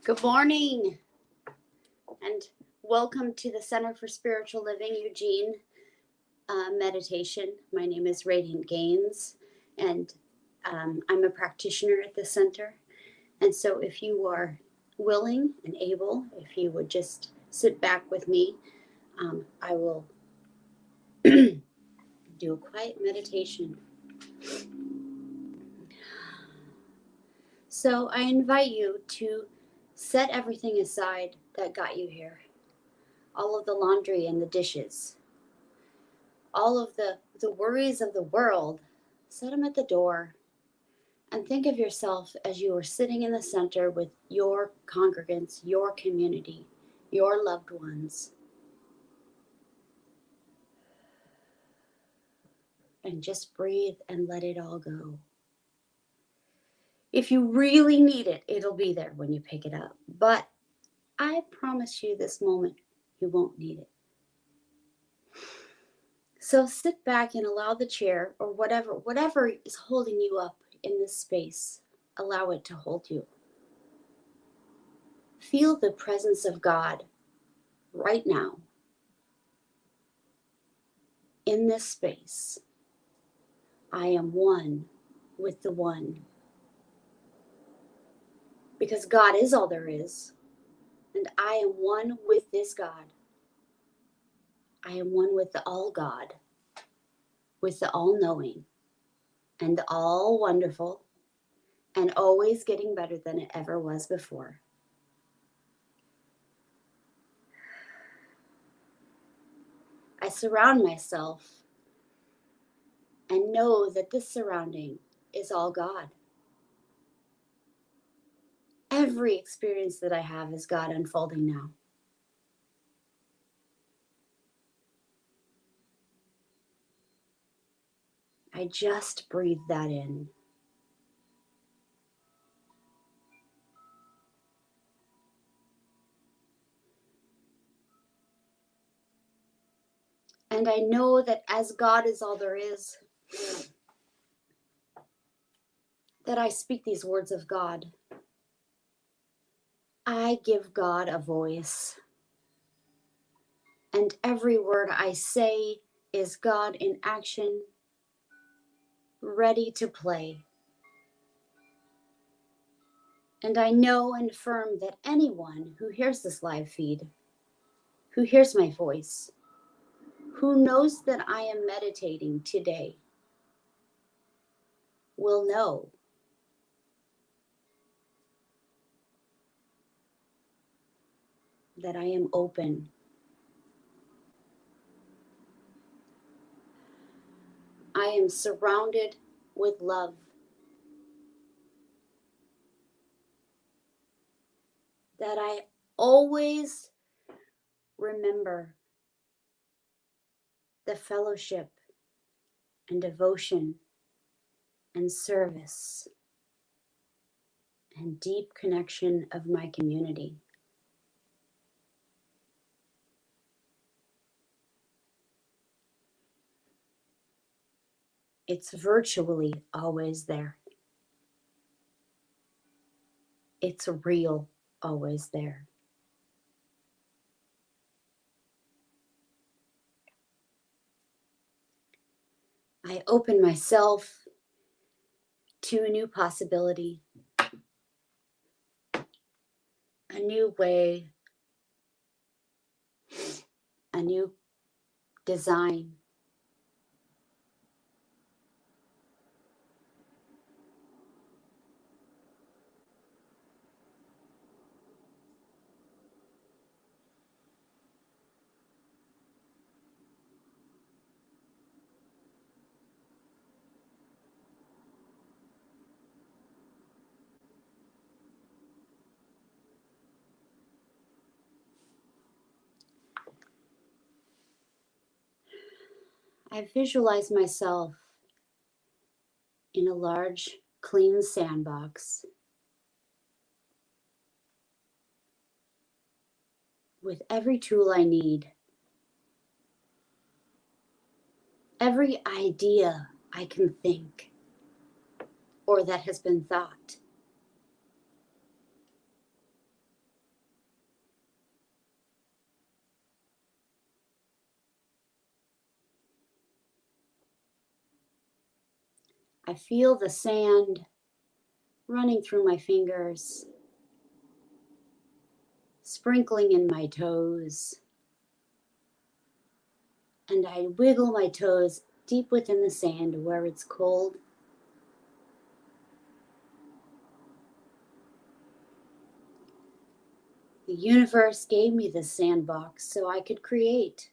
Good morning, and welcome to the Center for Spiritual Living Eugene meditation. My name is Radiant Gaines, and I'm a practitioner at the center. And so if you are willing and able, if you would just sit back with me, I will do a quiet meditation. So I invite you to set everything aside that got you here. All of the laundry and the dishes, all of the worries of the world, set them at the door, and think of yourself as you are sitting in the center with your congregants, your community, your loved ones. And just breathe and let it all go. If you really need it, it'll be there when you pick it up. But I promise you this moment, you won't need it. So sit back and allow the chair or whatever is holding you up in this space, allow it to hold you. Feel the presence of God right now in this space. I am one with the one. Because God is all there is, and I am one with this God. I am one with the all God, with the all knowing, and the all wonderful, and always getting better than it ever was before. I surround myself and know that this surrounding is all God. Every experience that I have is God unfolding now. I just breathe that in. And I know that as God is all there is, that I speak these words of God. I give God a voice. And every word I say is God in action, ready to play. And I know and affirm that anyone who hears this live feed, who hears my voice, who knows that I am meditating today, will know that I am open. I am surrounded with love. That I always remember the fellowship and devotion and service and deep connection of my community. It's virtually always there. It's real always there. I open myself to a new possibility, a new way, a new design. I visualize myself in a large, clean sandbox with every tool I need, every idea I can think or that has been thought. I feel the sand running through my fingers, sprinkling in my toes. And I wiggle my toes deep within the sand where it's cold. The universe gave me this sandbox so I could create.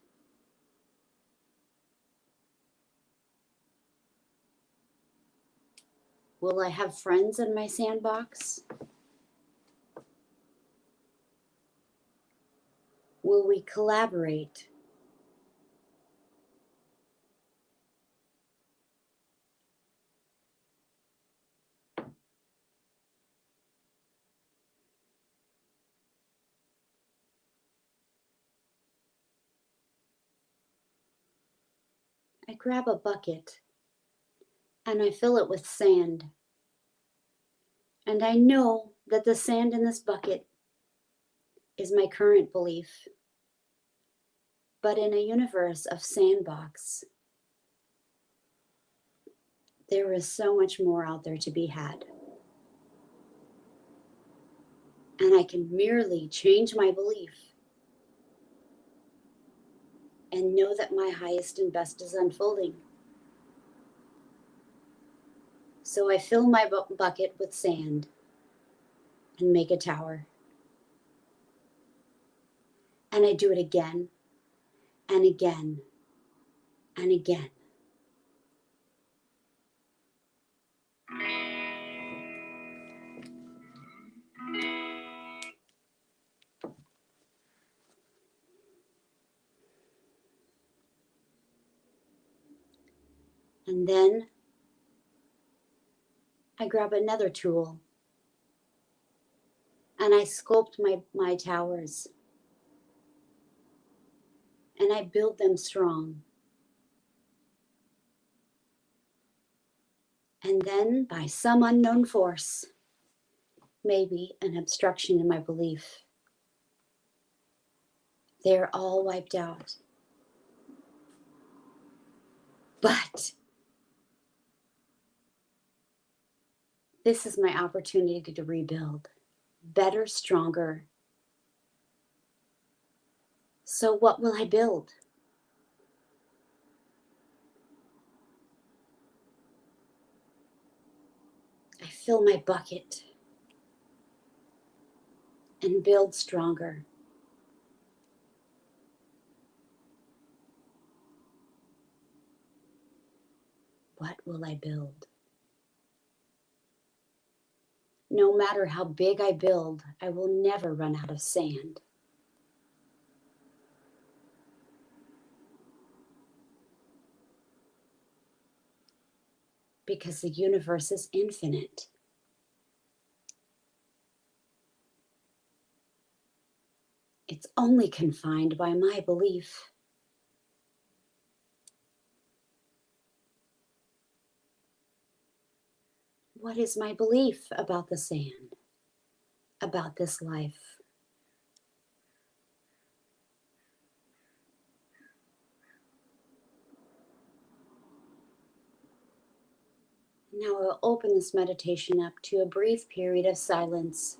Will I have friends in my sandbox? Will we collaborate? I grab a bucket and I fill it with sand. And I know that the sand in this bucket is my current belief. But in a universe of sandbox, there is so much more out there to be had. And I can merely change my belief and know that my highest and best is unfolding. So I fill my bucket with sand and make a tower. And I do it again and again and again. And then I grab another tool and I sculpt my towers and I build them strong. And then by some unknown force, maybe an obstruction in my belief, they're all wiped out. But this is my opportunity to rebuild better, stronger. So what will I build? I fill my bucket and build stronger. What will I build? No matter how big I build, I will never run out of sand. Because the universe is infinite. It's only confined by my belief. What is my belief about the sand, about this life? Now I'll open this meditation up to a brief period of silence.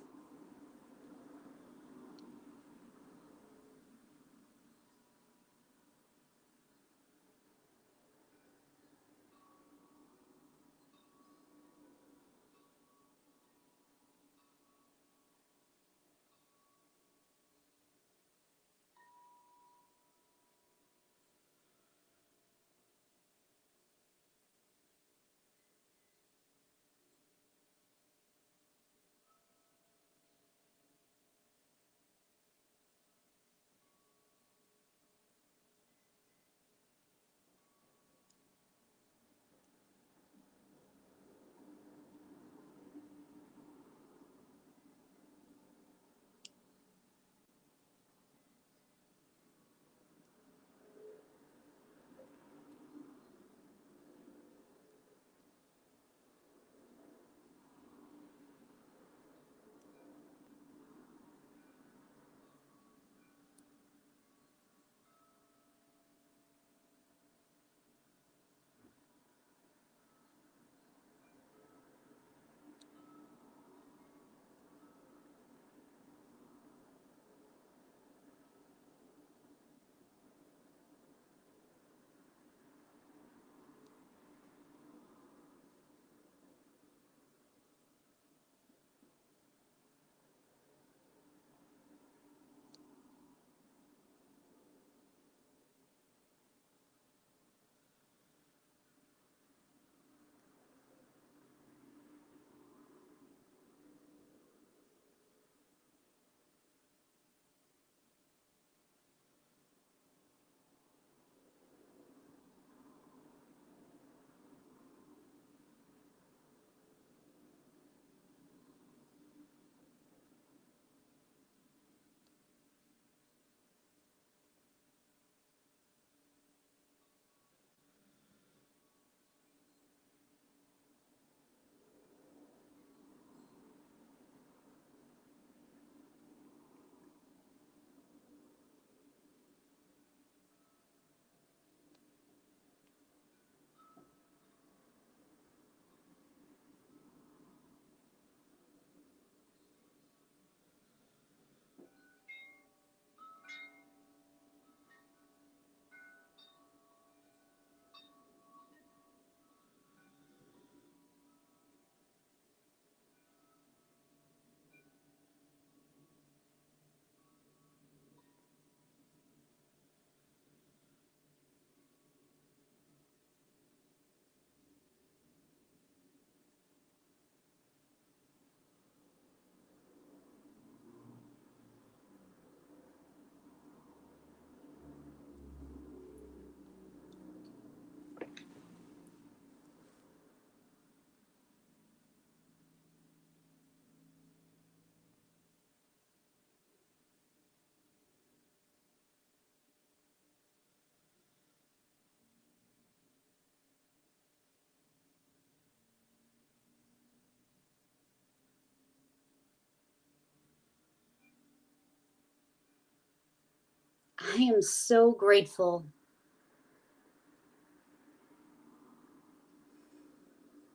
I am so grateful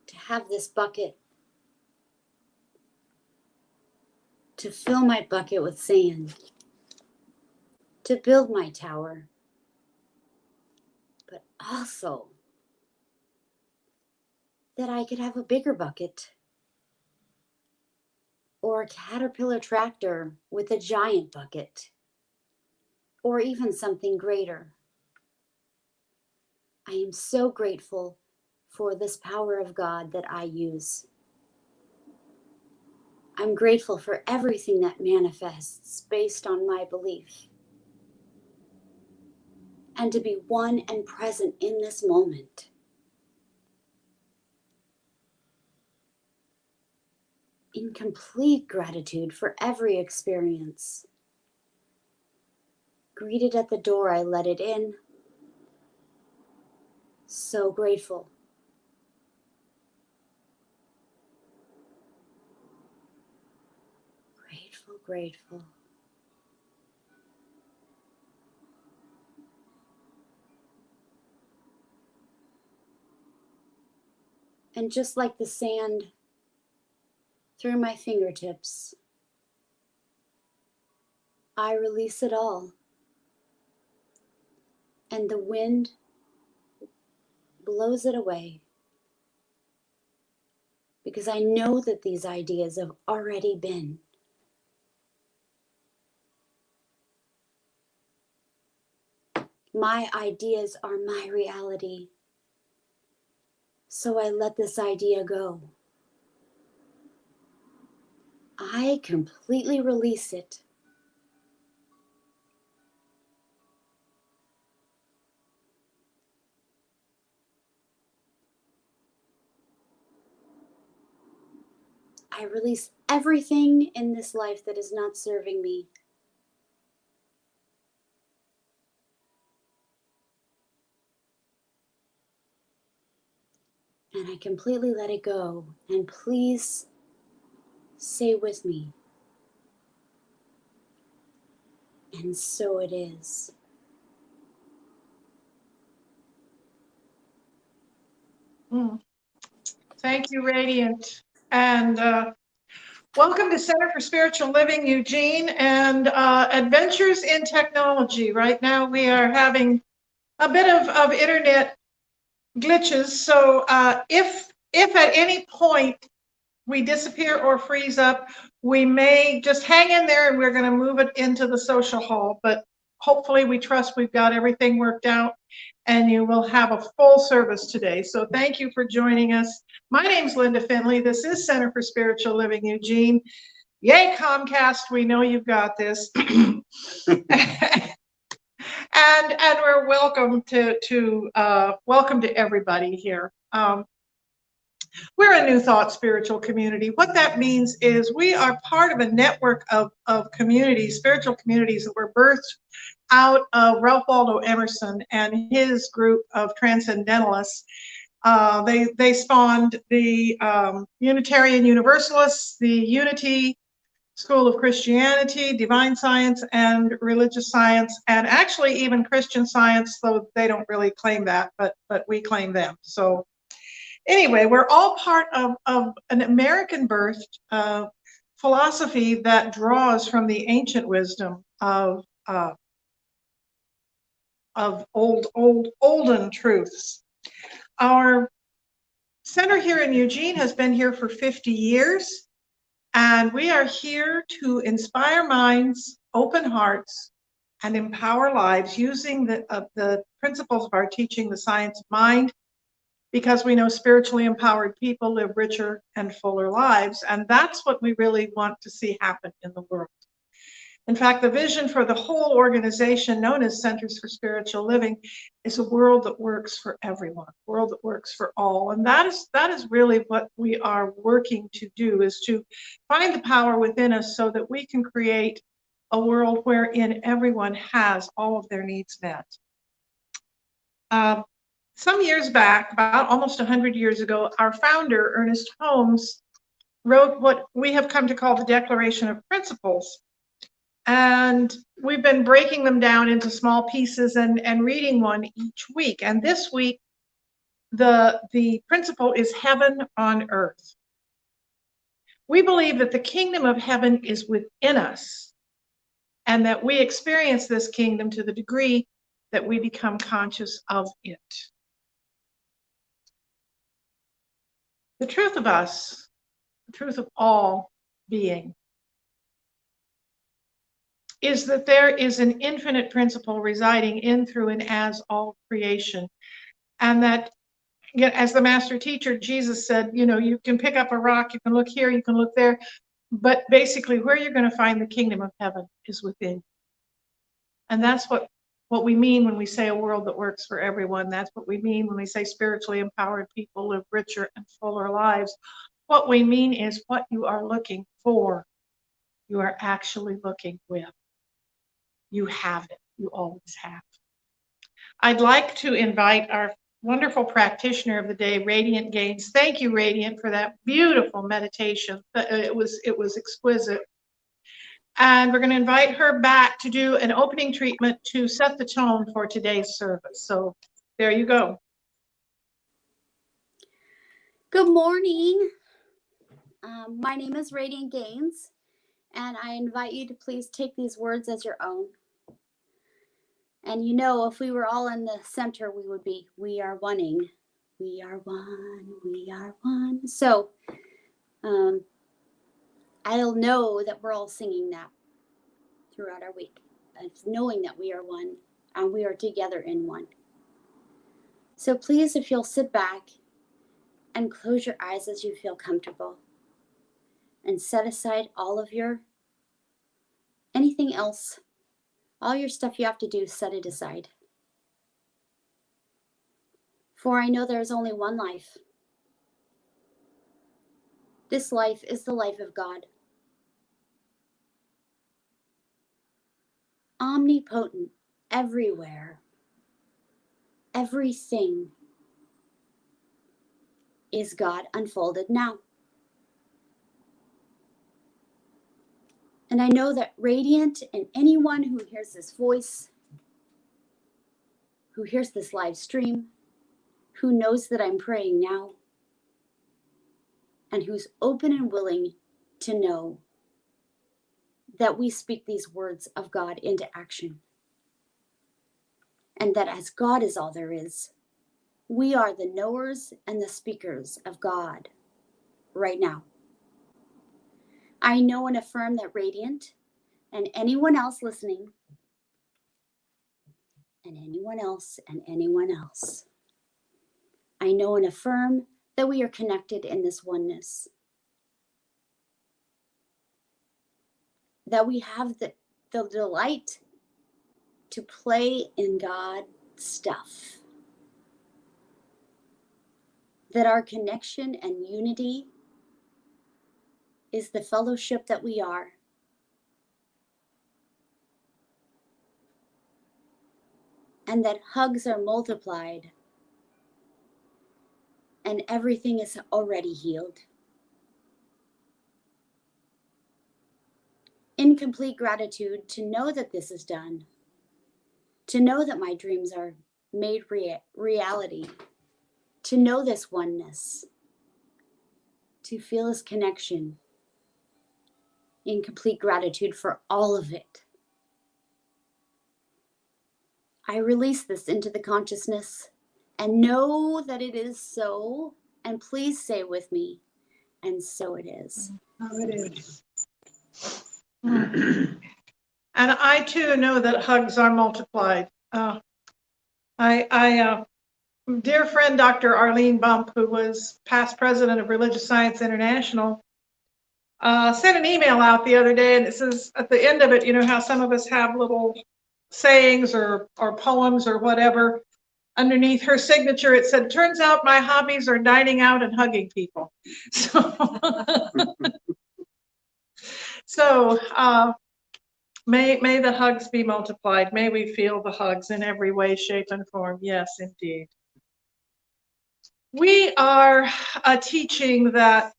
to have this bucket, to fill my bucket with sand, to build my tower, but also that I could have a bigger bucket or a Caterpillar tractor with a giant bucket or even something greater. I am so grateful for this power of God that I use. I'm grateful for everything that manifests based on my belief. And to be one and present in this moment. In complete gratitude for every experience. Greeted at the door, I let it in. So grateful. Grateful, grateful. And just like the sand through my fingertips, I release it all. And the wind blows it away. Because I know that these ideas have already been. My ideas are my reality. So I let this idea go. I completely release it. I release everything in this life that is not serving me. And I completely let it go. And please say with me. And so it is. Thank you, Radiant. And welcome to Center for Spiritual Living, Eugene, and Adventures in Technology. Right now we are having a bit of internet glitches. So if at any point we disappear or freeze up, we may just hang in there and we're going to move it into the social hall. But hopefully we trust we've got everything worked out and you will have a full service today. So thank you for joining us. My name's Linda Finley. This is Center for Spiritual Living, Eugene. Yay, Comcast, we know you've got this. and we're welcome to everybody here. We're a New Thought spiritual community. What that means is we are part of a network of communities, spiritual communities that were birthed out of Ralph Waldo Emerson and his group of transcendentalists. They spawned the Unitarian Universalists, the Unity School of Christianity, Divine Science, and Religious Science, and actually even Christian Science, though they don't really claim that, but we claim them. So anyway, we're all part of an American-birthed philosophy that draws from the ancient wisdom of olden truths. Our center here in Eugene has been here for 50 years, and we are here to inspire minds, open hearts, and empower lives using the principles of our teaching, the science of mind, because we know spiritually empowered people live richer and fuller lives, and that's what we really want to see happen in the world. In fact, the vision for the whole organization known as Centers for Spiritual Living is a world that works for everyone, a world that works for all. And that is really what we are working to do, is to find the power within us so that we can create a world wherein everyone has all of their needs met. Some years back, about almost 100 years ago, our founder, Ernest Holmes, wrote what we have come to call the Declaration of Principles. And we've been breaking them down into small pieces and reading one each week. And this week, the principle is heaven on earth. We believe that the kingdom of heaven is within us and that we experience this kingdom to the degree that we become conscious of it. The truth of us, the truth of all being, is that there is an infinite principle residing in, through, and as all creation. And that, as the master teacher, Jesus said, you can pick up a rock, you can look here, you can look there, but basically where you're going to find the kingdom of heaven is within. And that's what we mean when we say a world that works for everyone. That's what we mean when we say spiritually empowered people live richer and fuller lives. What we mean is what you are looking for, you are actually looking with. You have it. You always have. I'd like to invite our wonderful practitioner of the day, Radiant Gaines. Thank you, Radiant, for that beautiful meditation. It was exquisite. And we're going to invite her back to do an opening treatment to set the tone for today's service. So there you go. Good morning. My name is Radiant Gaines, and I invite you to please take these words as your own. And if we were all in the center, we would be, we are oneing. We are one, we are one. So I'll know that we're all singing that throughout our week. It's knowing that we are one and we are together in one. So please, if you'll sit back and close your eyes as you feel comfortable and set aside all of anything else, all your stuff you have to do, set it aside. For I know there is only one life. This life is the life of God. Omnipotent, everywhere. Everything is God unfolded now. And I know that Radiant and anyone who hears this voice, who hears this live stream, who knows that I'm praying now, and who's open and willing to know that we speak these words of God into action. And that as God is all there is, we are the knowers and the speakers of God right now. I know and affirm that Radiant and anyone else listening, and anyone else, I know and affirm that we are connected in this oneness. That we have the delight to play in God's stuff. That our connection and unity is the fellowship that we are. And that hugs are multiplied and everything is already healed. In complete gratitude to know that this is done, to know that my dreams are made reality, to know this oneness, to feel this connection, in complete gratitude for all of it. I release this into the consciousness and know that it is so, and please say with me, and so it is. So it is. And I too know that hugs are multiplied. Dear friend Dr. Arlene Bump, who was past president of Religious Science International, sent an email out the other day, and it says at the end of it, how some of us have little sayings or poems or whatever. Underneath her signature, it said, "Turns out my hobbies are dining out and hugging people." So may the hugs be multiplied. May we feel the hugs in every way, shape, and form. Yes, indeed. We are a teaching that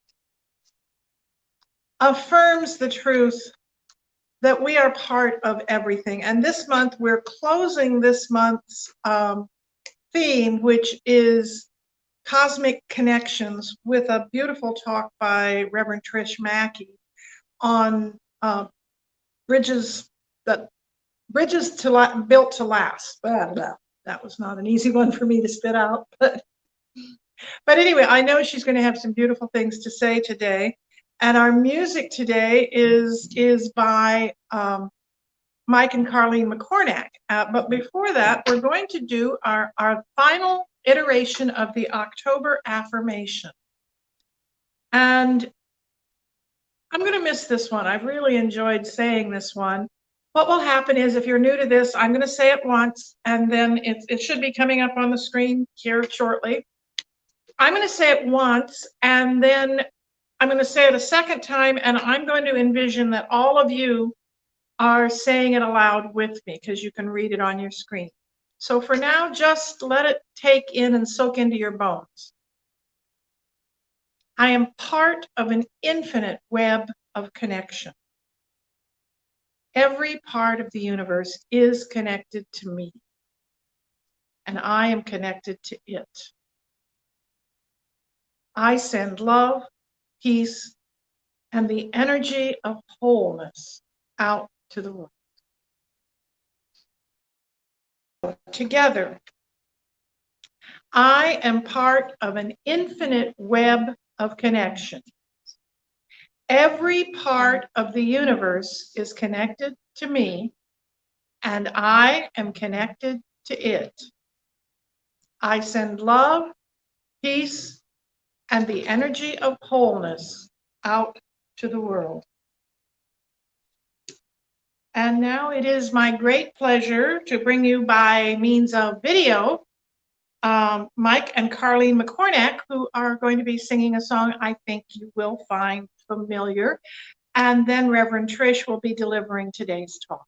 affirms the truth that we are part of everything. And this month, we're closing this month's theme, which is Cosmic Connections, with a beautiful talk by Reverend Trish Mackey on bridges built to last. Blah, blah. That was not an easy one for me to spit out, but anyway, I know she's going to have some beautiful things to say today. And our music today is by Mike and Carleen McCornack. But before that, we're going to do our final iteration of the October affirmation. And I'm going to miss this one. I've really enjoyed saying this one. What will happen is, if you're new to this, I'm going to say it once, and then it should be coming up on the screen here shortly. I'm going to say it once, and then I'm going to say it a second time, and I'm going to envision that all of you are saying it aloud with me, because you can read it on your screen. So for now, just let it take in and soak into your bones. I am part of an infinite web of connection. Every part of the universe is connected to me, and I am connected to it. I send love, peace, and the energy of wholeness out to the world. Together, I am part of an infinite web of connection. Every part of the universe is connected to me, and I am connected to it. I send love, peace, and the energy of wholeness out to the world. And now it is my great pleasure to bring you, by means of video, Mike and Carleen McCornack, who are going to be singing a song I think you will find familiar. And then Reverend Trish will be delivering today's talk.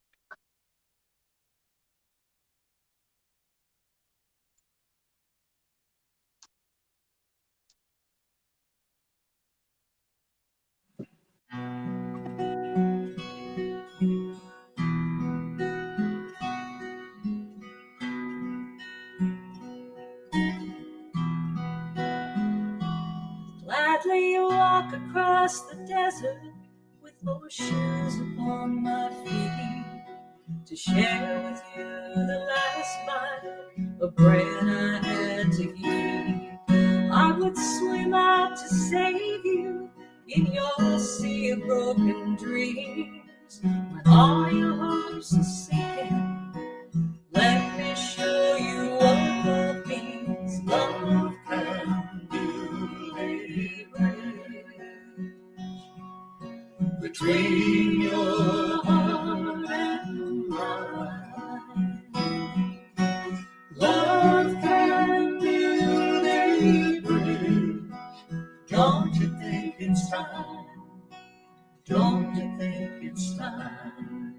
Gladly walk across the desert with oceans upon my feet, to share with you the last bite of bread I had to eat. I would swim out to save you in your sea of broken dreams. When all your hopes are sinking, let me show you what love means. Love can do a bridge between your heart and mine. Love can build a bridge. Don't you think it's time? Don't you think it's time?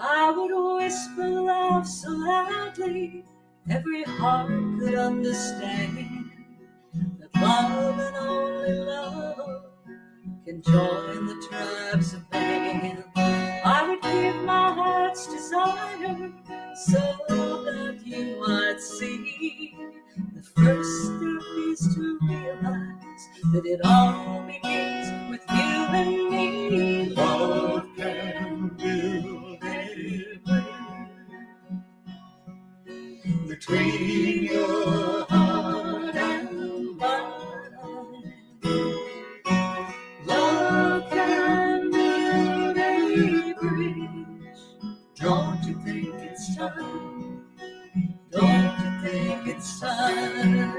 I would whisper love so loudly every heart could understand, that love and only love can join the tribes of man. I would give my heart's desire so that you might see. The first step is to realize that it all begins with you and me. Love can build a bridge between your heart and mine. Love can build a bridge. Don't you think it's time? Don't you think it's time?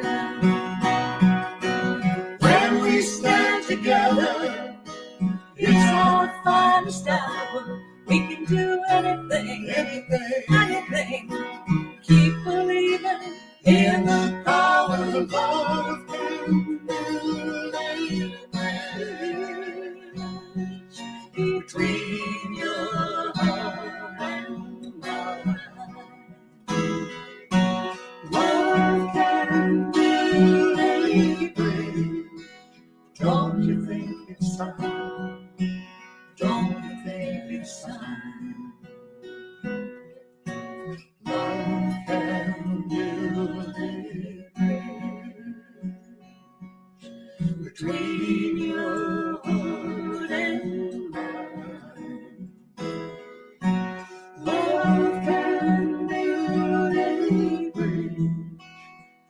When we stand together, it's our finest hour. We can do anything, anything. Keep believing in the power of love. Can build a bridge between your heart and mine. time? Don't you think it's time? Love and beauty between your heart and mine. Love and beauty bring.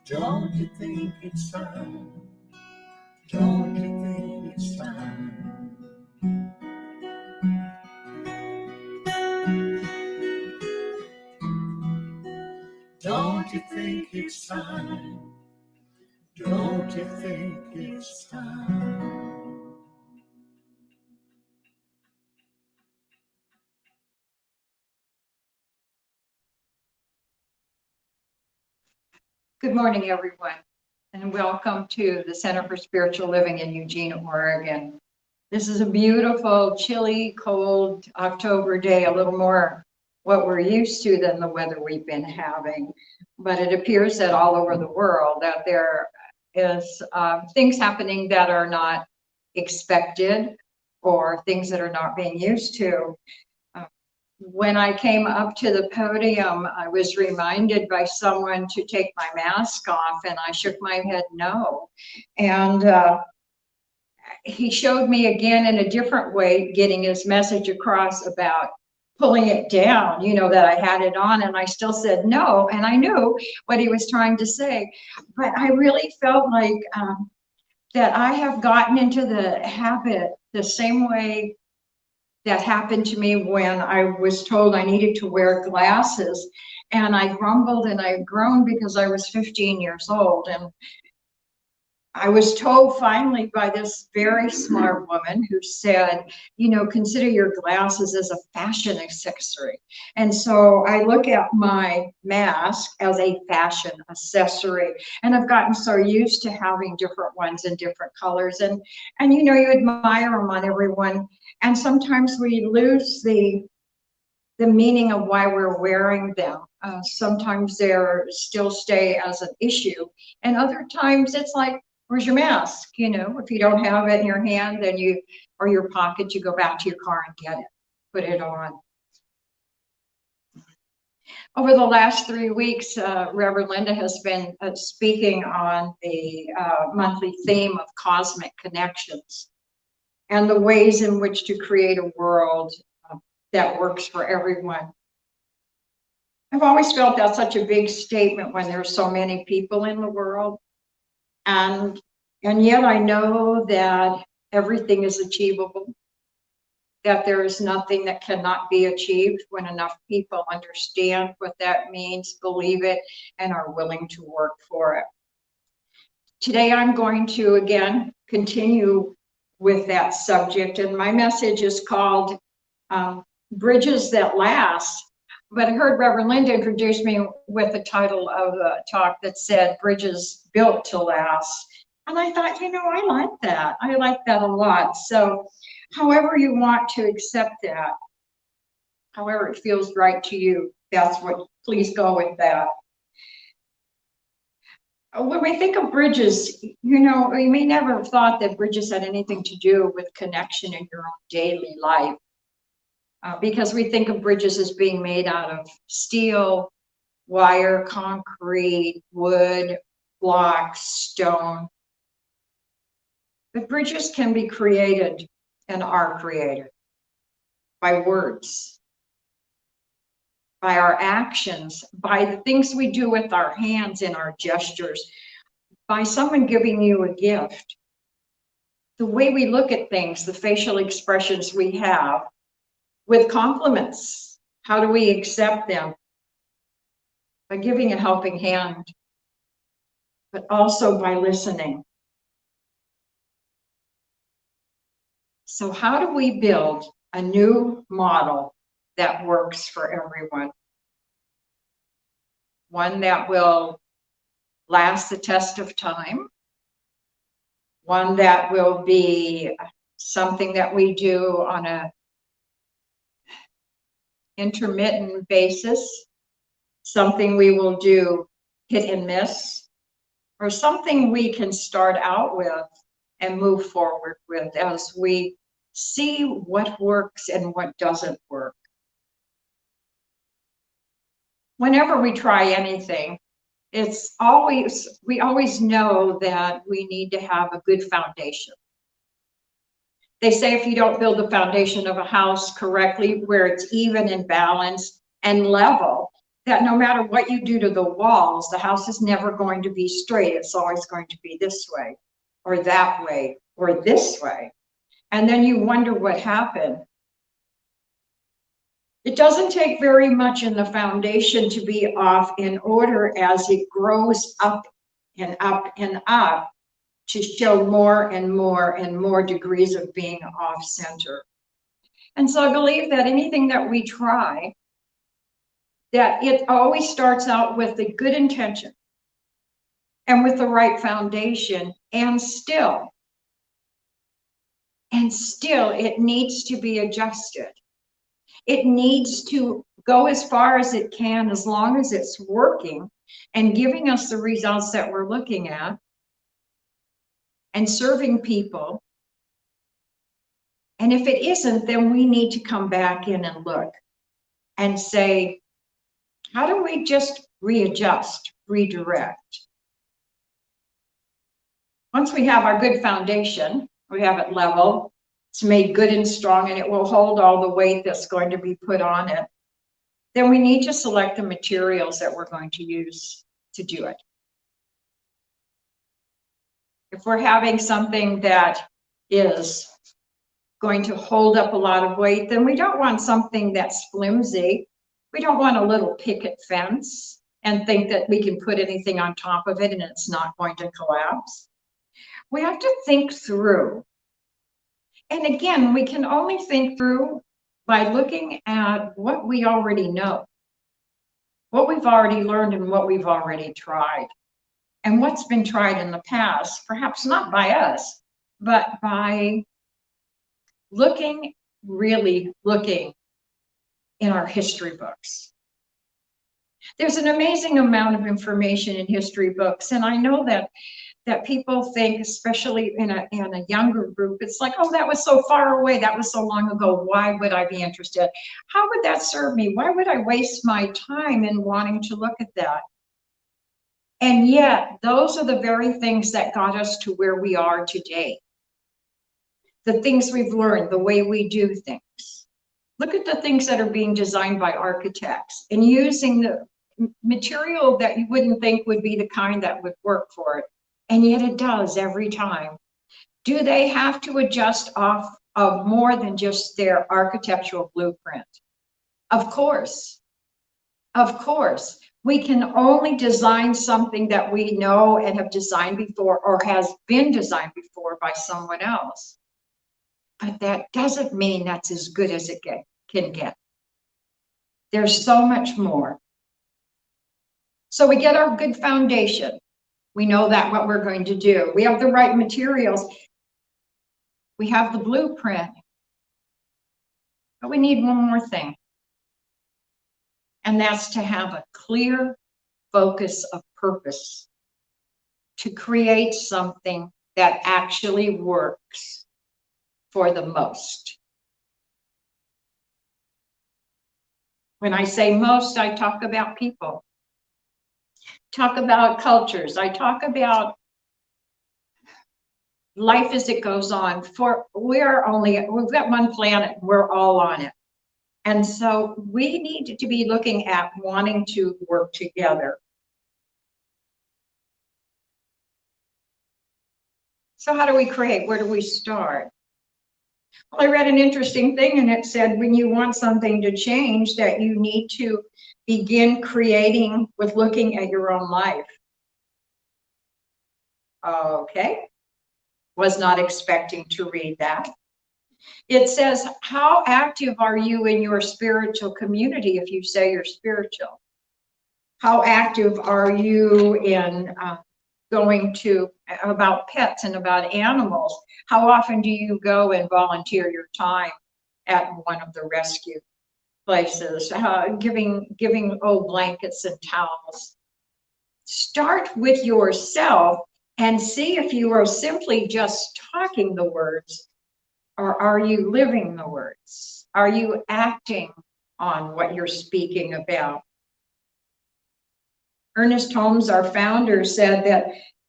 Don't you think it's time? Don't you think it's time? Don't you think it's time? Don't you think it's time? Good morning, everyone, and welcome to the Center for Spiritual Living in Eugene, Oregon. This is a beautiful, chilly, cold October day, a little more what we're used to than the weather we've been having. But it appears that all over the world that there is things happening that are not expected or things that are not being used to. When I came up to the podium, I was reminded by someone to take my mask off, and I shook my head no. And he showed me again in a different way, getting his message across about pulling it down, you know, that I had it on, and I still said no, and I knew what he was trying to say. But I really felt like that I have gotten into the habit the same way that happened to me when I was told I needed to wear glasses. And I grumbled and I groaned because I was 15 years old. And I was told finally by this very smart woman who said, you know, consider your glasses as a fashion accessory. And so I look at my mask as a fashion accessory. And I've gotten so used to having different ones in different colors. And you know, you admire them on everyone. And sometimes we lose the meaning of why we're wearing them. Sometimes they still stay as an issue. And other times it's like, where's your mask? You know, if you don't have it in your hand, then or your pocket, you go back to your car and get it, put it on. Over the last 3 weeks, Reverend Linda has been speaking on the monthly theme of cosmic connections and the ways in which to create a world that works for everyone. I've always felt that's such a big statement when there's so many people in the world. And yet I know that everything is achievable, that there is nothing that cannot be achieved when enough people understand what that means, believe it, and are willing to work for it. Today I'm going to, again, continue with that subject, and my message is called Bridges That Last. But I heard Reverend Linda introduce me with the title of a talk that said Bridges Built to Last. And I thought, you know, I like that. I like that a lot. So however you want to accept that, however it feels right to you, please go with that. When we think of bridges, you know, we may never have thought that bridges had anything to do with connection in your own daily life. Because we think of bridges as being made out of steel, wire, concrete, wood, blocks, stone. But bridges can be created and are created by words, by our actions, by the things we do with our hands and our gestures, by someone giving you a gift. The way we look at things, the facial expressions we have, with compliments, how do we accept them? By giving a helping hand, but also by listening. So how do we build a new model that works for everyone? One that will last the test of time. One that will be something that we do on a intermittent basis, something we will do hit and miss, or something we can start out with and move forward with as we see what works and what doesn't work. Whenever we try anything, we always know that we need to have a good foundation. They say if you don't build the foundation of a house correctly, where it's even and balanced and level, that no matter what you do to the walls, the house is never going to be straight. It's always going to be this way, or that way, or this way. And then you wonder what happened. It doesn't take very much in the foundation to be off in order as it grows up and up and up to show more and more and more degrees of being off center. And so I believe that anything that we try, that it always starts out with a good intention and with the right foundation, and still it needs to be adjusted. It needs to go as far as it can, as long as it's working and giving us the results that we're looking at and serving people. And if it isn't, then we need to come back in and look and say, how do we just readjust, redirect? Once we have our good foundation, we have it level, it's made good and strong, and it will hold all the weight that's going to be put on it, then we need to select the materials that we're going to use to do it. If we're having something that is going to hold up a lot of weight, then we don't want something that's flimsy. We don't want a little picket fence and think that we can put anything on top of it and it's not going to collapse. We have to think through. And again, we can only think through by looking at what we already know, what we've already learned and what we've already tried, and what's been tried in the past, perhaps not by us, but by really looking in our history books. There's an amazing amount of information in history books, and I know that people think, especially in a younger group, it's like, oh, that was so far away, that was so long ago, why would I be interested? How would that serve me? Why would I waste my time in wanting to look at that? And yet, those are the very things that got us to where we are today. The things we've learned, the way we do things. Look at the things that are being designed by architects and using the material that you wouldn't think would be the kind that would work for it. And yet it does every time. Do they have to adjust off of more than just their architectural blueprint? Of course. Of course. We can only design something that we know and have designed before or has been designed before by someone else. But that doesn't mean that's as good as it can get. There's so much more. So we get our good foundation. We know that what we're going to do. We have the right materials. We have the blueprint. But we need one more thing. And that's to have a clear focus of purpose. To create something that actually works for the most. When I say most, I talk about people. Talk about cultures. I talk about life as it goes on. We've got one planet, we're all on it. And so we need to be looking at wanting to work together. So how do we create? Where do we start? Well, I read an interesting thing, and it said when you want something to change, that you need to begin creating with looking at your own life. Okay. Was not expecting to read that. It says, how active are you in your spiritual community if you say you're spiritual? How active are you in going to about pets and about animals? How often do you go and volunteer your time at one of the rescue places, giving old blankets and towels? Start with yourself and see if you are simply just talking the words, or are you living the words? Are you acting on what you're speaking about? Ernest Holmes, our founder, said that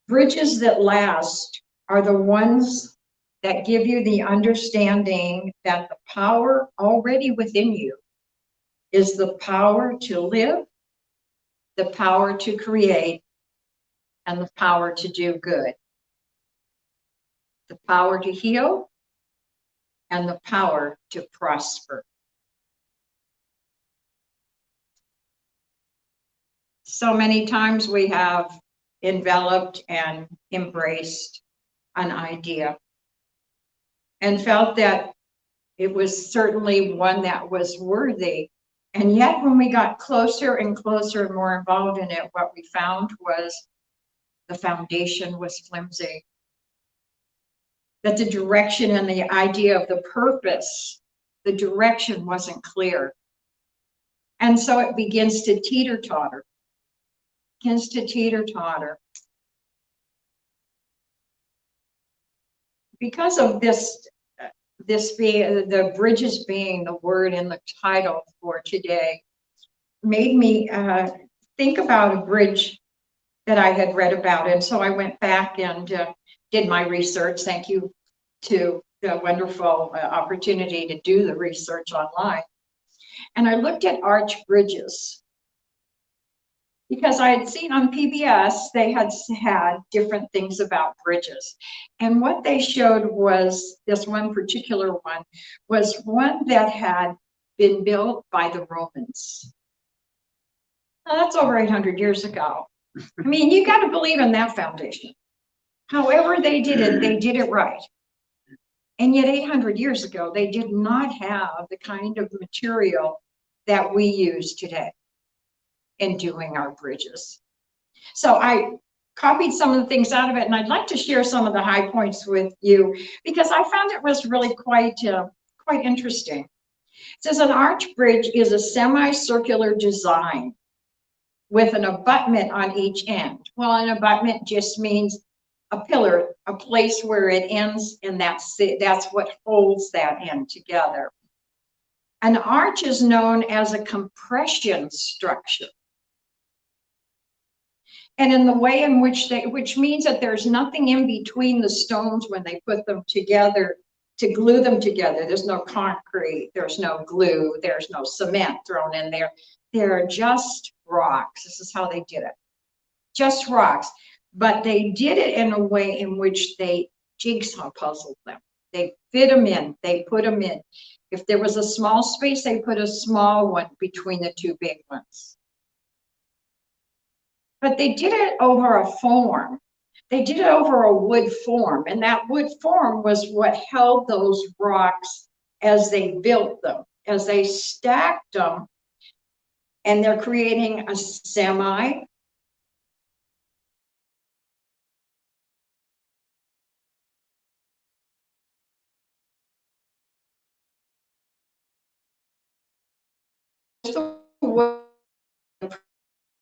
bridges that last are the ones that give you the understanding that the power already within you is the power to live, the power to create, and the power to do good. The power to heal and the power to prosper. So many times we have enveloped and embraced an idea and felt that it was certainly one that was worthy. And yet when we got closer and closer and more involved in it, what we found was the foundation was flimsy. That the direction and the idea of the purpose, the direction wasn't clear. And so it begins to teeter-totter. Because of this being, the bridges being the word in the title for today, made me think about a bridge that I had read about. And so I went back and did my research. Thank you to the wonderful opportunity to do the research online. And I looked at arch bridges because I had seen on PBS, they had different things about bridges. And what they showed was, this one particular one, was one that had been built by the Romans. Now, that's over 800 years ago. I mean, you got to believe in that foundation. However they did it right. And yet 800 years ago, they did not have the kind of material that we use today in doing our bridges. So I copied some of the things out of it, and I'd like to share some of the high points with you because I found it was really quite interesting. It says an arch bridge is a semicircular design with an abutment on each end. Well, an abutment just means a pillar, a place where it ends, and that's what holds that end together. An arch is known as a compression structure. And in the way in which which means that there's nothing in between the stones when they put them together to glue them together. There's no concrete, there's no glue, there's no cement thrown in there. They're just rocks. This is how they did it. Just rocks. But they did it in a way in which they jigsaw puzzled them. They fit them in, they put them in. If there was a small space, they put a small one between the two big ones. But they did it over a form. They did it over a wood form, and that wood form was what held those rocks as they built them, as they stacked them, and they're creating a semi.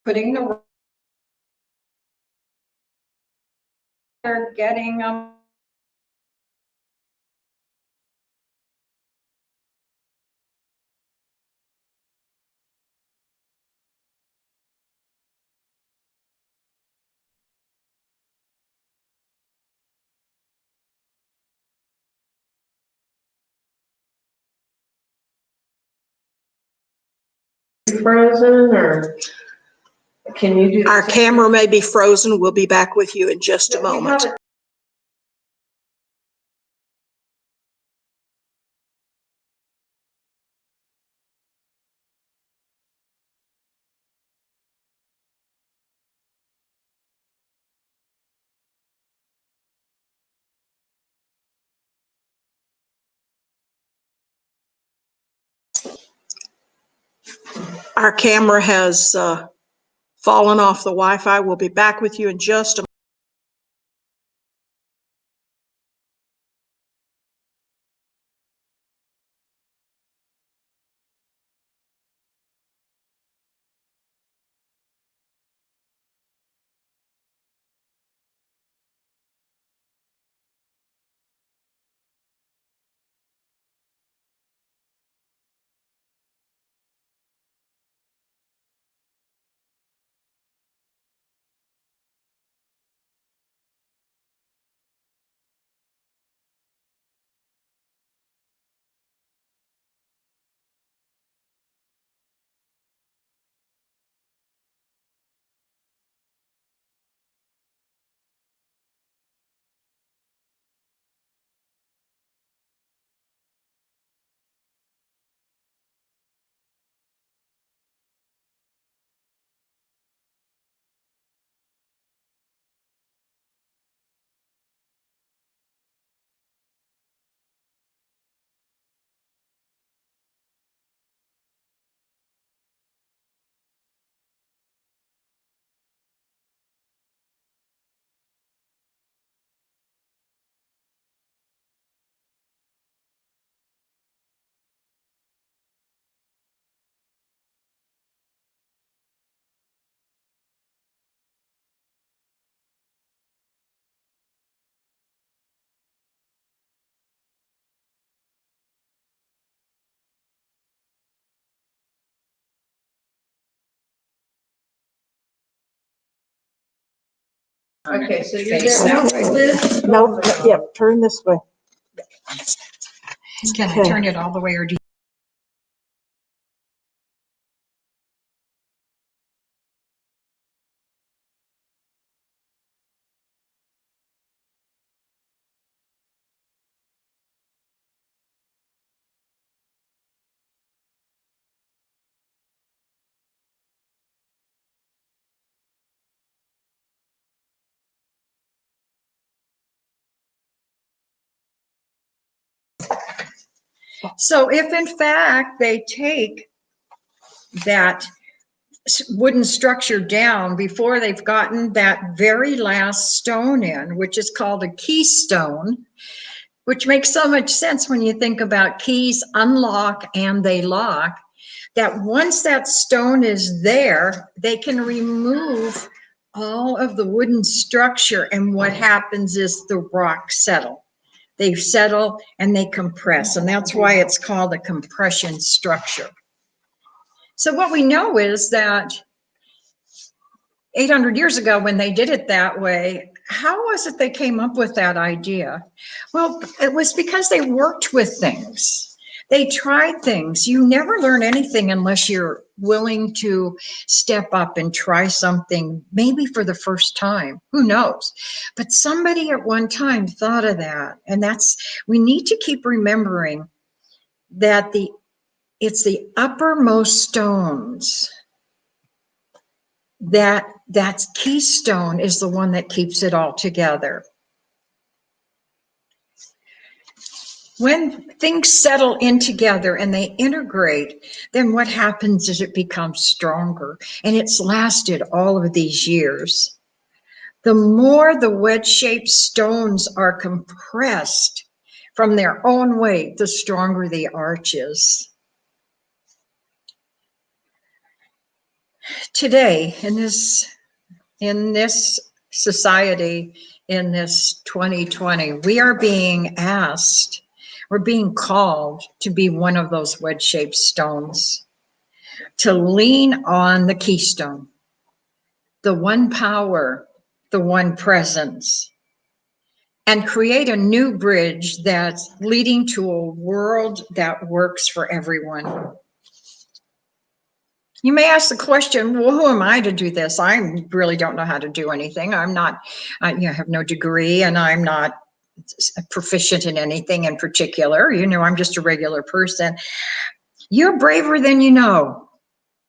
Putting the getting them Frozen, or can you do? Our camera may be frozen. We'll be back with you in just a moment. Our camera has fallen off the Wi-Fi. We'll be back with you in just a moment. Okay, so you're getting this. No, yeah, turn this way. Can I Okay. turn it all the way or do you? So if in fact they take that wooden structure down before they've gotten that very last stone in, which is called a keystone, which makes so much sense when you think about keys unlock and they lock, that once that stone is there, they can remove all of the wooden structure, and what happens is the rocks settle. They settle and they compress, and that's why it's called a compression structure. So what we know is that 800 years ago, when they did it that way, how was it they came up with that idea? Well, it was because they worked with things. They tried things. You never learn anything unless you're willing to step up and try something, maybe for the first time. Who knows? But somebody at one time thought of that. And we need to keep remembering that it's the uppermost stones that keystone is the one that keeps it all together. When things settle in together and they integrate, then what happens is it becomes stronger, and it's lasted all of these years. The more the wedge-shaped stones are compressed from their own weight, the stronger the arch is. Today, in this society, in this 2020, we're being called to be one of those wedge-shaped stones, to lean on the keystone, the one power, the one presence, and create a new bridge that's leading to a world that works for everyone. You may ask the question, well, who am I to do this? I really don't know how to do anything. I'm not, I have no degree, and I'm not proficient in anything in particular. I'm just a regular person. You're braver than you know.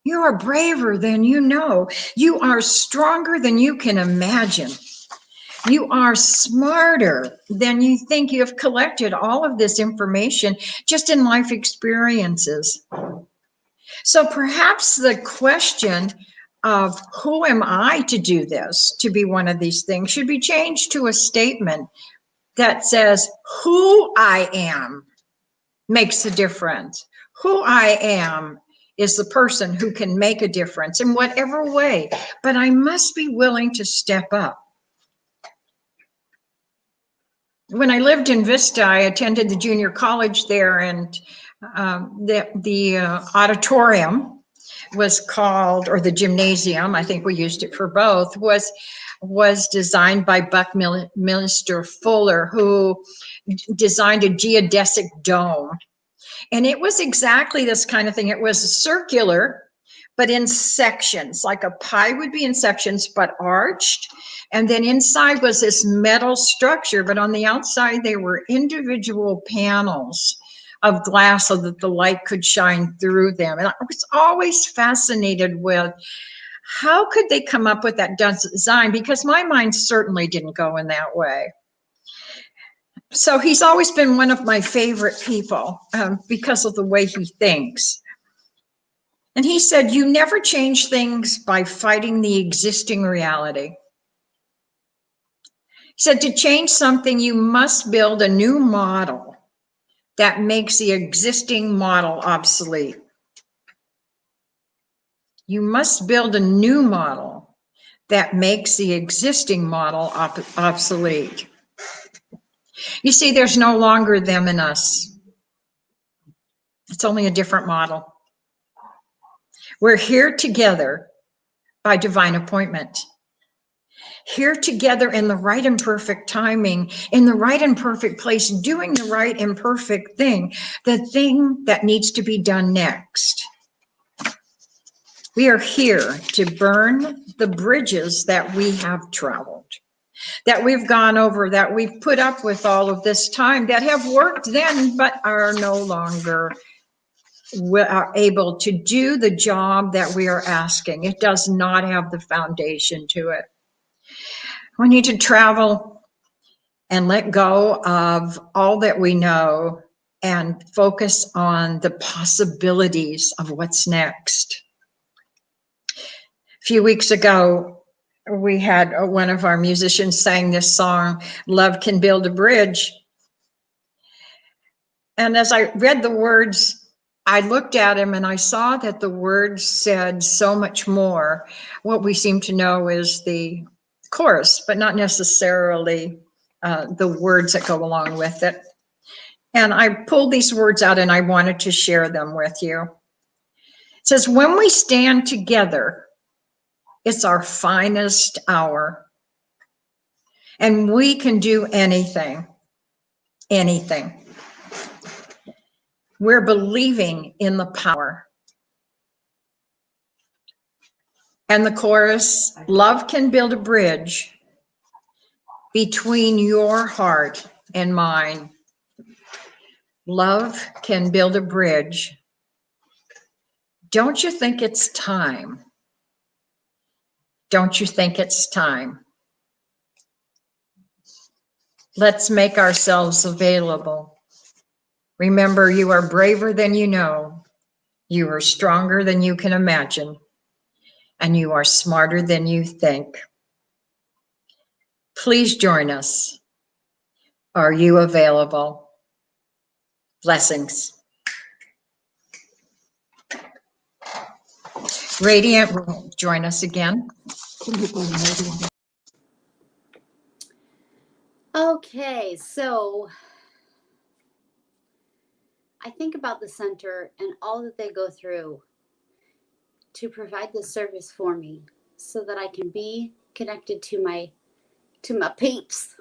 You are braver than you know. You are stronger than you can imagine. You are smarter than you think. You have collected all of this information just in life experiences. So perhaps the question of who am I to do this, to be one of these things, should be changed to a statement that says, who I am makes a difference. Who I am is the person who can make a difference in whatever way, but I must be willing to step up. When I lived in Vista, I attended the junior college there, and the auditorium was called, or the gymnasium, I think we used it for both, was designed by Buckminster Fuller, who designed a geodesic dome. And it was exactly this kind of thing. It was circular, but in sections, like a pie would be in sections, but arched. And then inside was this metal structure, but on the outside, there were individual panels of glass so that the light could shine through them. And I was always fascinated with how could they come up with that design, because my mind certainly didn't go in that way. So he's always been one of my favorite people because of the way he thinks. And he said, you never change things by fighting the existing reality. He said, to change something, you must build a new model that makes the existing model obsolete. You must build a new model that makes the existing model obsolete. You see, there's no longer them and us. It's only a different model. We're here together by divine appointment. here together in the right and perfect timing, in the right and perfect place, doing the right and perfect thing, the thing that needs to be done next. We are here to burn the bridges that we have traveled, that we've gone over, that we've put up with all of this time, that have worked then but are no longer are able to do the job that we are asking. It does not have the foundation to it. We need to travel and let go of all that we know and focus on the possibilities of what's next. A few weeks ago, we had one of our musicians sang this song, "Love Can Build a Bridge." And as I read the words, I looked at him and I saw that the words said so much more. What we seem to know is the chorus, but not necessarily the words that go along with it. And I pulled these words out and I wanted to share them with you. It says, when we stand together, it's our finest hour. And we can do anything, anything. We're believing in the power. And the chorus, love can build a bridge between your heart and mine. Love can build a bridge. Don't you think it's time? Don't you think it's time? Let's make ourselves available. Remember, you are braver than you know. You are stronger than you can imagine. And you are smarter than you think. Please join us. Are you available? Blessings. Radiant will join us again. Okay, so I think about the center and all that they go through to provide this service for me so that I can be connected to my peeps.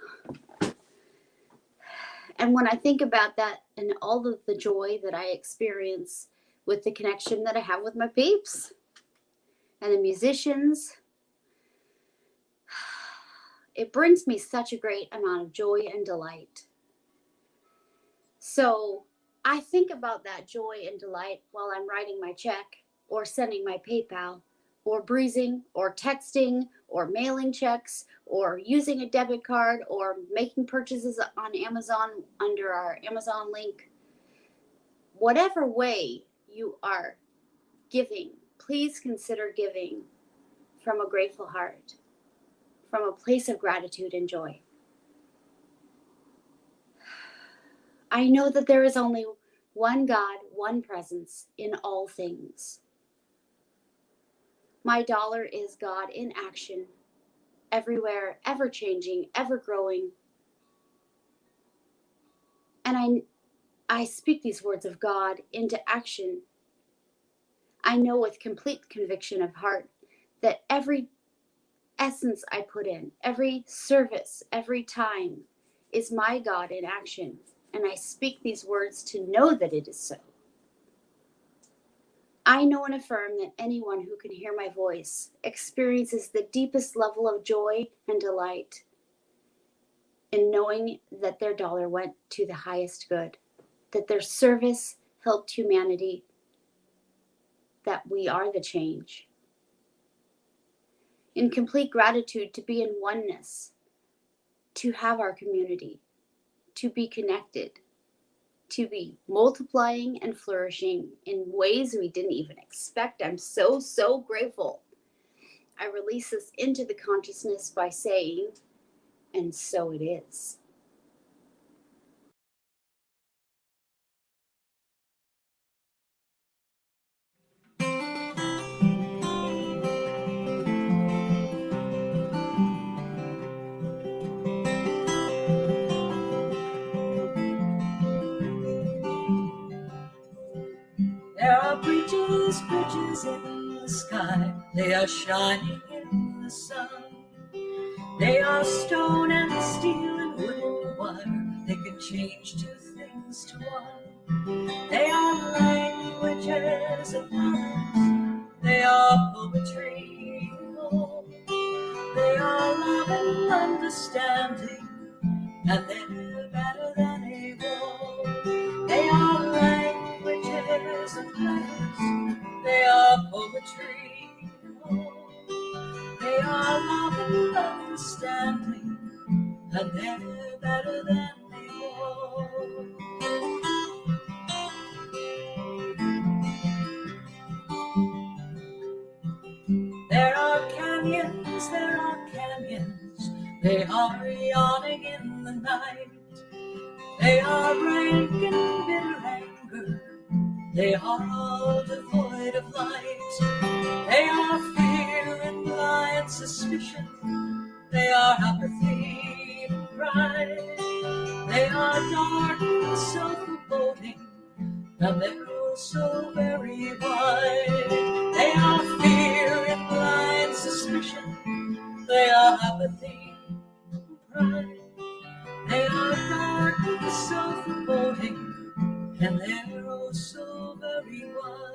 And when I think about that and all of the joy that I experience with the connection that I have with my peeps and the musicians, it brings me such a great amount of joy and delight. So I think about that joy and delight while I'm writing my check or sending my PayPal or breezing or texting or mailing checks or using a debit card or making purchases on Amazon under our Amazon link. Whatever way you are giving, please consider giving from a grateful heart, from a place of gratitude and joy. I know that there is only one God, one presence in all things. My dollar is God in action, everywhere, ever changing, ever growing. And I speak these words of God into action. I know with complete conviction of heart that every essence I put in, every service, every time is my God in action. And I speak these words to know that it is so. I know and affirm that anyone who can hear my voice experiences the deepest level of joy and delight in knowing that their dollar went to the highest good, that their service helped humanity, that we are the change. In complete gratitude to be in oneness, to have our community, to be connected, to be multiplying and flourishing in ways we didn't even expect. I'm so, so grateful. I release this into the consciousness by saying, and so it is. There are bridges, bridges in the sky. They are shining in the sun. They are stone and steel and wood and wire. They can change two things to one. They are languages and letters. They are poetry. Oh, they are love and understanding, and they're better than a war. They are languages and letters. They are poetry. Oh, they are love and understanding, and they're better than a war. There are canyons, there are canyons. They are yawning in the night. They are rank and bitter anger. They are all devoid of light. They are fear and blind suspicion. They are apathy and pride. They are dark and self-foreboding, and they're also very wide. They are fear and blind suspicion. They are apathy and pride. They are dark and self-foreboding, and they're also very wide.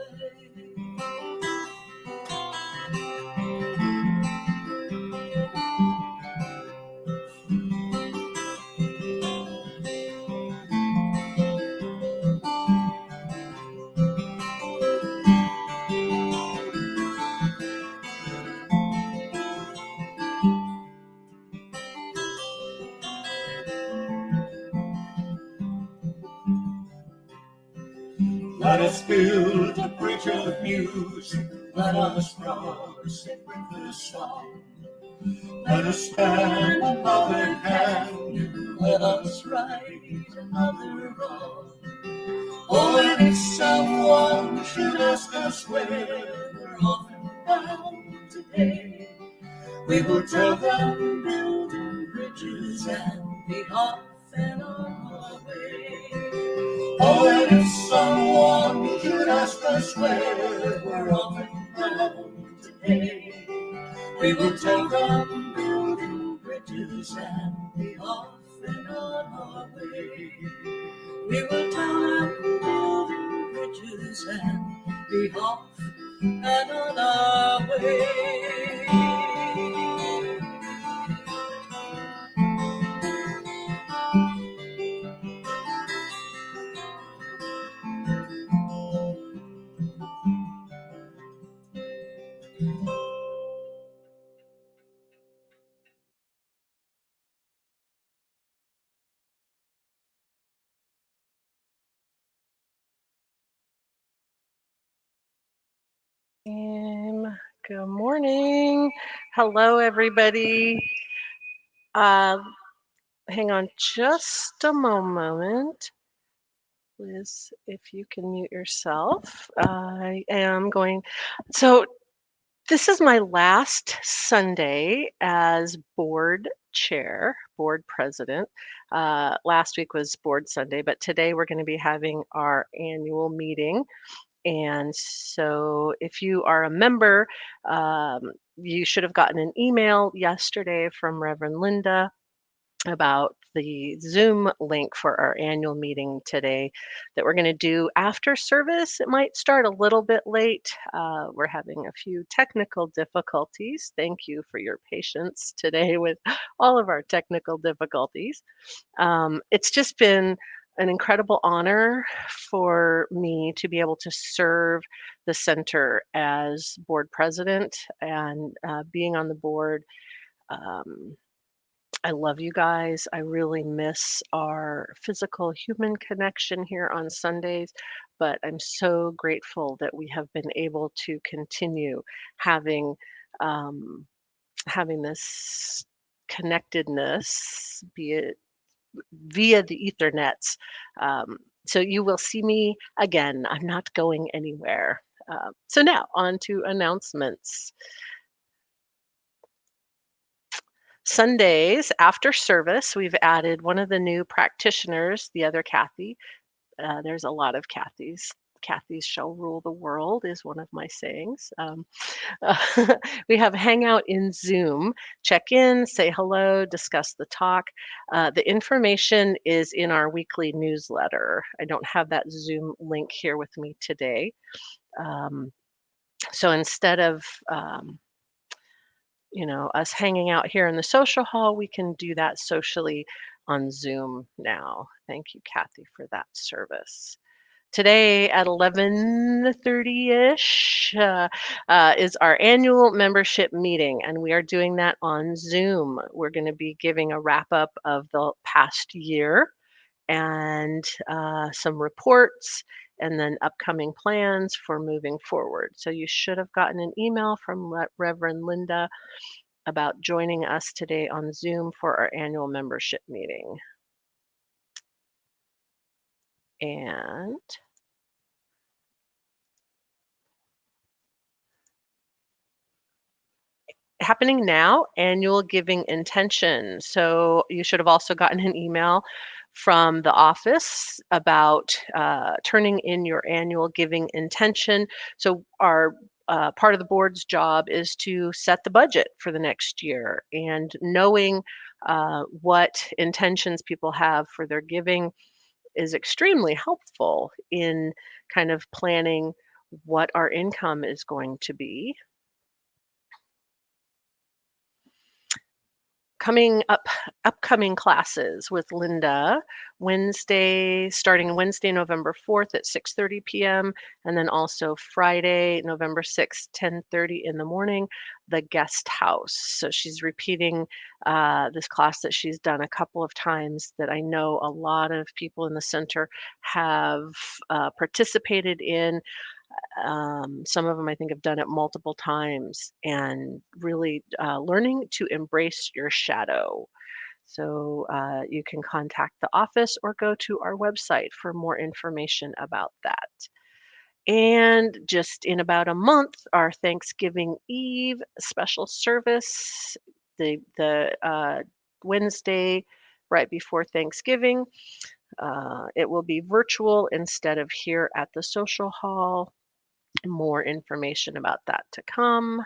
Let us build a bridge of music. Let us promise it with a song. Let us stand another canyon. Let us right another wrong. Oh, and if someone should ask us where we're often bound today, we will tell them building bridges and be off and on our way. Oh, and if someone should ask us where we're often bound today, we will tell them building bridges and be off and on our way. We will tell them building bridges and be off and on our way. Good morning. Hello, everybody. Hang on just a moment. Liz, if you can mute yourself. I am going. So, this is my last Sunday as board chair, board president. Last week was board Sunday, but today we're going to be having our annual meeting. And so if you are a member, you should have gotten an email yesterday from Reverend Linda about the Zoom link for our annual meeting today that we're going to do after service. It might start a little bit late. We're having a few technical difficulties. Thank you for your patience today with all of our technical difficulties. It's just been an incredible honor for me to be able to serve the center as board president and being on the board. I love you guys. I really miss our physical human connection here on Sundays, but I'm so grateful that we have been able to continue having having this connectedness, be it via the Ethernets. So you will see me again. I'm not going anywhere. So now on to announcements. Sundays after service, we've added one of the new practitioners, the other Kathy. There's a lot of Kathys. Kathy's shall rule the world is one of my sayings. We have Hangout in Zoom. Check in, say hello, discuss the talk. The information is in our weekly newsletter. I don't have that Zoom link here with me today. So instead of us hanging out here in the social hall, we can do that socially on Zoom now. Thank you, Kathy, for that service. Today at 11:30-ish is our annual membership meeting, and we are doing that on Zoom. We're going to be giving a wrap up of the past year and some reports and then upcoming plans for moving forward. So you should have gotten an email from Reverend Linda about joining us today on Zoom for our annual membership meeting. And happening now, annual giving intention. So you should have also gotten an email from the office about turning in your annual giving intention. So our part of the board's job is to set the budget for the next year, and knowing what intentions people have for their giving is extremely helpful in kind of planning what our income is going to be. Upcoming classes with Linda, starting Wednesday, November 4th at 6:30 p.m. and then also Friday, November 6th, 10:30 in the morning, the guest house. So she's repeating this class that she's done a couple of times that I know a lot of people in the center have participated in. Some of them I think have done it multiple times, and really learning to embrace your shadow. So you can contact the office or go to our website for more information about that. And just in about a month, our Thanksgiving Eve special service, the Wednesday right before Thanksgiving. It will be virtual instead of here at the social hall. More information about that to come.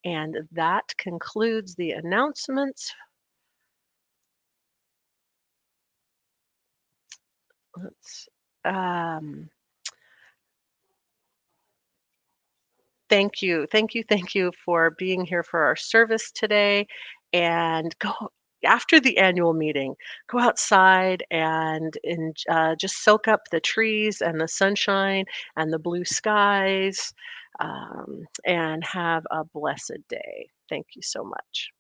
And that concludes the announcements. Thank you, thank you, thank you for being here for our service today. And go after the annual meeting, go outside and just soak up the trees and the sunshine and the blue skies, and have a blessed day. Thank you so much.